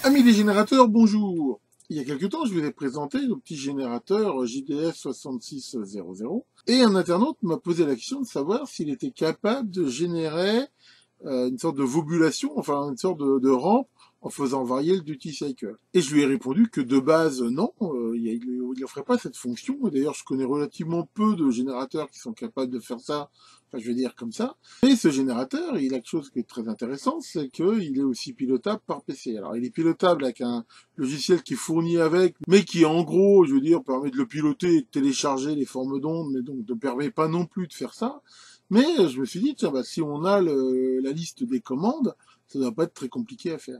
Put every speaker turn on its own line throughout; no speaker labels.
Amis les générateurs, bonjour. Il y a quelque temps, je vous ai présenté le petit générateur JDF 6600 et un internaute m'a posé la question de savoir s'il était capable de générer une sorte de vobulation, enfin une sorte de rampe en faisant varier le duty cycle. Et je lui ai répondu que de base, non, il n'offrait pas cette fonction. Et d'ailleurs, je connais relativement peu de générateurs qui sont capables de faire ça, enfin je veux dire comme ça. Et ce générateur, il a quelque chose qui est très intéressant, c'est qu'il est aussi pilotable par PC. Alors il est pilotable avec un logiciel qui est fourni avec, mais qui en gros, je veux dire, permet de le piloter et de télécharger les formes d'ondes, mais donc ne permet pas non plus de faire ça. Mais je me suis dit, tiens, bah, si on a la liste des commandes, ça ne doit pas être très compliqué à faire.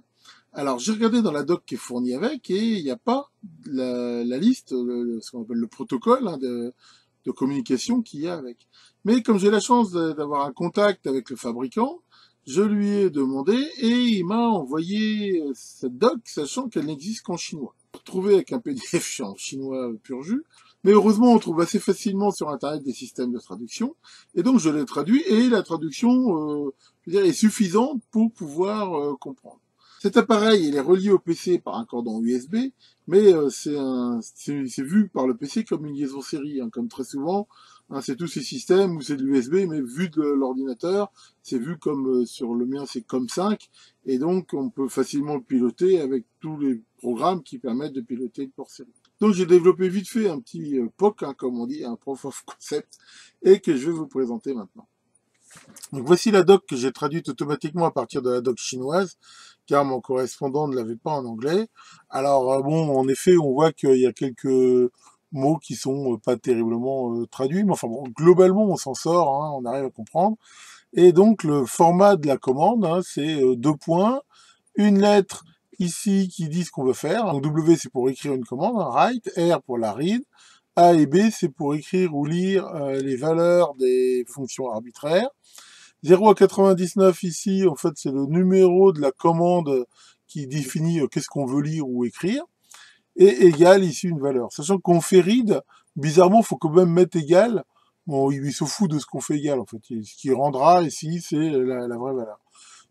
Alors j'ai regardé dans la doc qui est fournie avec et il n'y a pas la liste, ce qu'on appelle le protocole de communication qu'il y a avec. Mais comme j'ai la chance d'avoir un contact avec le fabricant, je lui ai demandé et il m'a envoyé cette doc, sachant qu'elle n'existe qu'en chinois. Retrouvé avec un PDF en chinois pur jus, mais heureusement on trouve assez facilement sur internet des systèmes de traduction, et donc je l'ai traduit et la traduction je veux dire, est suffisante pour pouvoir comprendre. Cet appareil, il est relié au PC par un cordon USB, mais c'est vu par le PC comme une liaison série, hein, comme très souvent. Hein, c'est tous ces systèmes où c'est de l'USB, mais vu de l'ordinateur, c'est vu comme sur le mien, c'est comme 5, et donc on peut facilement le piloter avec tous les programmes qui permettent de piloter le port série. Donc j'ai développé vite fait un petit POC, hein, comme on dit, un Proof of Concept, et que je vais vous présenter maintenant. Donc voici la doc que j'ai traduite automatiquement à partir de la doc chinoise, car mon correspondant ne l'avait pas en anglais. Alors bon, en effet, on voit qu'il y a quelques mots qui sont pas terriblement traduits, mais enfin bon, globalement, on s'en sort, hein, on arrive à comprendre. Et donc le format de la commande, hein, c'est deux points, une lettre ici qui dit ce qu'on veut faire. Donc W c'est pour écrire une commande, hein, write, R pour la read, A et B c'est pour écrire ou lire les valeurs des fonctions arbitraires. 0 à 99 ici, en fait, c'est le numéro de la commande qui définit qu'est-ce qu'on veut lire ou écrire. Et égal ici une valeur. Sachant qu'on fait read, bizarrement, il faut quand même mettre égal. Bon, il se fout de ce qu'on fait égal, en fait. Ce qui rendra ici, c'est la vraie valeur.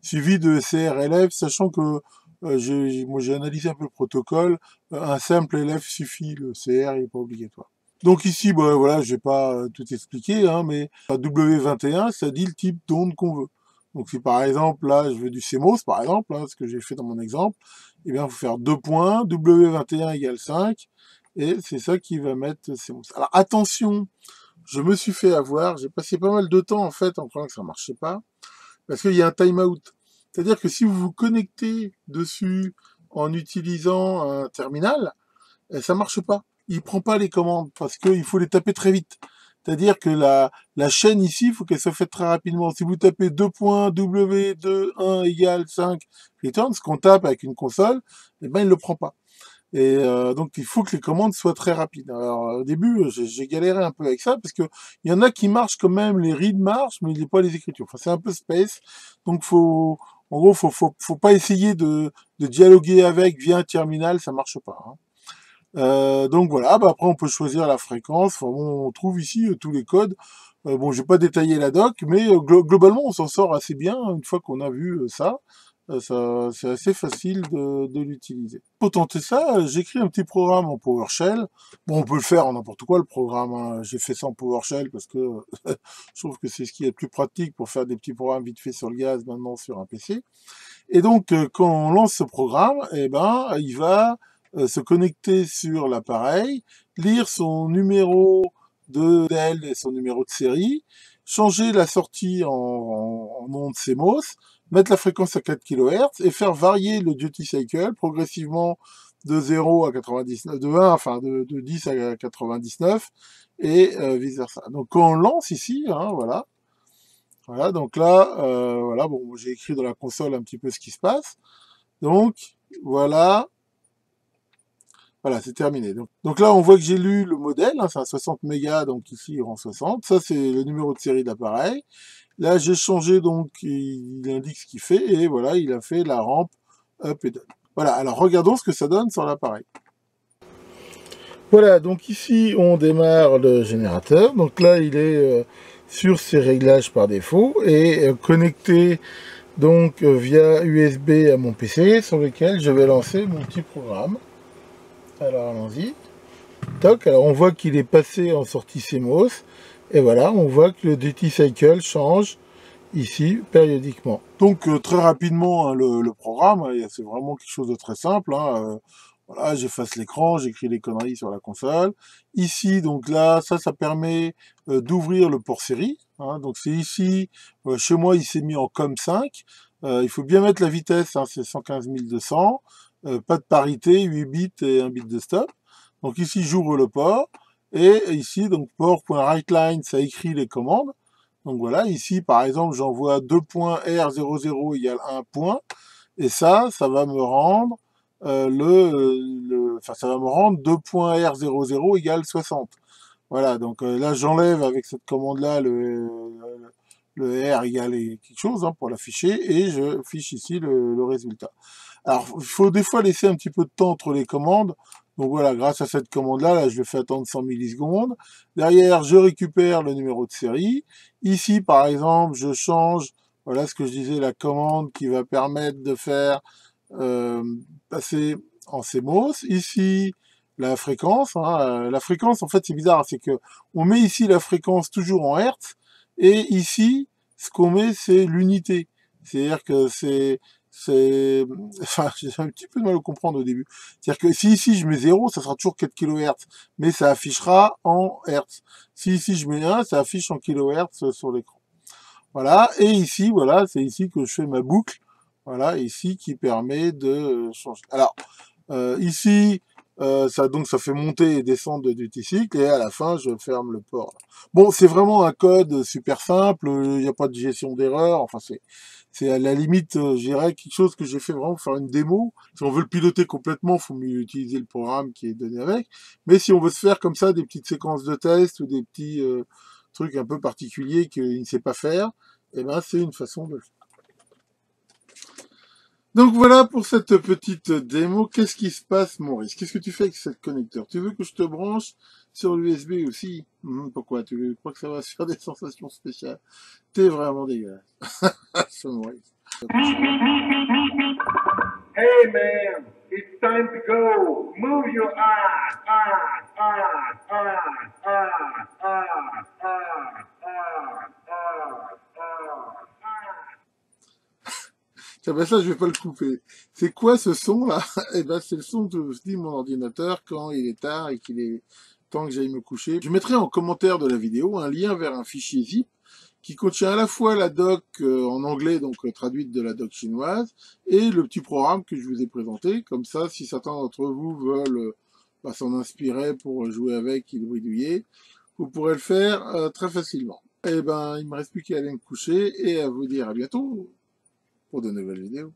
Suivi de CRLF, sachant que moi j'ai analysé un peu le protocole, un simple LF suffit, le CR n'est pas obligatoire. Donc ici, bah, voilà, je vais pas tout expliquer, hein, mais W21, ça dit le type d'onde qu'on veut. Donc si par exemple, là, je veux du CMOS, par exemple, hein, ce que j'ai fait dans mon exemple, eh bien, il faut faire deux points, W21 égale 5, et c'est ça qui va mettre CMOS. Alors attention, je me suis fait avoir, j'ai passé pas mal de temps, en fait, en croyant que ça marchait pas, parce qu'il y a un timeout. C'est-à-dire que si vous vous connectez dessus en utilisant un terminal, ça marche pas. Il prend pas les commandes parce qu'il faut les taper très vite. C'est-à-dire que la chaîne ici, il faut qu'elle soit faite très rapidement. Si vous tapez 2 points W2 1 égale 5 return, ce qu'on tape avec une console, eh ben il le prend pas. Et donc il faut que les commandes soient très rapides. Alors au début, j'ai galéré un peu avec ça parce que il y en a qui marchent quand même, les reads marchent, mais il n'y a pas les écritures. Enfin c'est un peu space. Donc en gros, faut pas essayer de dialoguer avec via un terminal, ça marche pas. Hein. Donc voilà, bah après on peut choisir la fréquence. Enfin, bon, on trouve ici tous les codes. Bon, je vais pas détailler la doc, mais globalement on s'en sort assez bien une fois qu'on a vu ça. C'est assez facile de l'utiliser. Pour tenter ça, j'écris un petit programme en PowerShell. Bon, on peut le faire en n'importe quoi le programme. Hein. J'ai fait ça en PowerShell parce que je trouve que c'est ce qui est le plus pratique pour faire des petits programmes vite fait sur le gaz maintenant sur un PC. Et donc, quand on lance ce programme, eh ben, il va se connecter sur l'appareil, lire son numéro de DEL et son numéro de série, changer la sortie en onde CMOS, mettre la fréquence à 4 kHz et faire varier le duty cycle progressivement de 0 à 99, de 1, enfin de 10 à 99 et vice versa. Donc quand on lance ici, hein, voilà, voilà, donc là, voilà, bon, j'ai écrit dans la console un petit peu ce qui se passe. Donc, voilà, voilà, c'est terminé. Donc là, on voit que j'ai lu le modèle, hein, c'est un 60 mégas, donc ici, il rend 60. Ça, c'est le numéro de série de l'appareil. Là, j'ai changé, donc, il indique ce qu'il fait, et voilà, il a fait la rampe up et down. Voilà, alors regardons ce que ça donne sur l'appareil. Voilà, donc ici, on démarre le générateur. Donc là, il est sur ses réglages par défaut, et connecté donc via USB à mon PC sur lequel je vais lancer mon petit programme. Alors allons-y. Toc, alors on voit qu'il est passé en sortie CMOS. Et voilà, on voit que le duty cycle change ici périodiquement. Donc très rapidement, hein, le programme, c'est vraiment quelque chose de très simple. Hein, voilà, j'efface l'écran, j'écris les conneries sur la console. Ici, donc là, ça permet d'ouvrir le port série. Hein, donc c'est ici, chez moi, il s'est mis en COM5. Il faut bien mettre la vitesse, hein, c'est 115 200. Pas de parité, 8 bits et 1 bit de stop. Donc ici, j'ouvre le port. Et ici, donc port.writeLine, ça écrit les commandes. Donc voilà, ici, par exemple, j'envoie 2.R00 égale 1 point. Et ça va me rendre ça va me rendre 2.R00 égale 60. Voilà, donc là j'enlève avec cette commande-là le R égale quelque chose hein, pour l'afficher et je fiche ici le résultat. Alors il faut des fois laisser un petit peu de temps entre les commandes. Donc voilà, grâce à cette commande-là, là, je le fais attendre 100 millisecondes. Derrière, je récupère le numéro de série. Ici, par exemple, je change, voilà ce que je disais, la commande qui va permettre de faire euh, passer en CMOS. Ici, la fréquence. Hein, la fréquence, en fait, c'est bizarre, c'est que on met ici la fréquence toujours en Hertz, et ici, ce qu'on met, c'est l'unité. C'est-à-dire que enfin, j'ai un petit peu de mal à comprendre au début. C'est-à-dire que si ici je mets 0, ça sera toujours 4 kHz, mais ça affichera en Hertz. Si ici je mets 1, ça affiche en kHz sur l'écran. Voilà, et ici, voilà, c'est ici que je fais ma boucle. Voilà, ici qui permet de changer. Alors, ici, donc ça fait monter et descendre du cycle, et à la fin, je ferme le port. Bon, c'est vraiment un code super simple, il n'y a pas de gestion d'erreur, enfin, c'est à la limite, je dirais, quelque chose que j'ai fait vraiment pour faire une démo. Si on veut le piloter complètement, il faut mieux utiliser le programme qui est donné avec. Mais si on veut se faire comme ça des petites séquences de tests ou des petits trucs un peu particuliers qu'il ne sait pas faire, eh ben, c'est une façon de le faire. Donc voilà pour cette petite démo. Qu'est-ce qui se passe, Maurice? Qu'est-ce que tu fais avec ce connecteur? Tu veux que je te branche sur l'USB aussi? Pourquoi? Tu crois que ça va se faire des sensations spéciales? T'es vraiment dégueulasse. Ce Maurice.
Hey man, it's time to go. Move your ass, ass, ass, ass, ass, ass, ass, ass, ass, ass.
Tiens, ben ça, je vais pas le couper. C'est quoi ce son-là? Eh ben, c'est le son que je dis mon ordinateur quand il est tard et qu'il est temps que j'aille me coucher. Je mettrai en commentaire de la vidéo un lien vers un fichier zip qui contient à la fois la doc en anglais, donc traduite de la doc chinoise, et le petit programme que je vous ai présenté. Comme ça, si certains d'entre vous veulent s'en inspirer pour jouer avec et le bidouiller, vous pourrez le faire très facilement. Eh ben, il me reste plus qu'à aller me coucher et à vous dire à bientôt pour de nouvelles vidéos.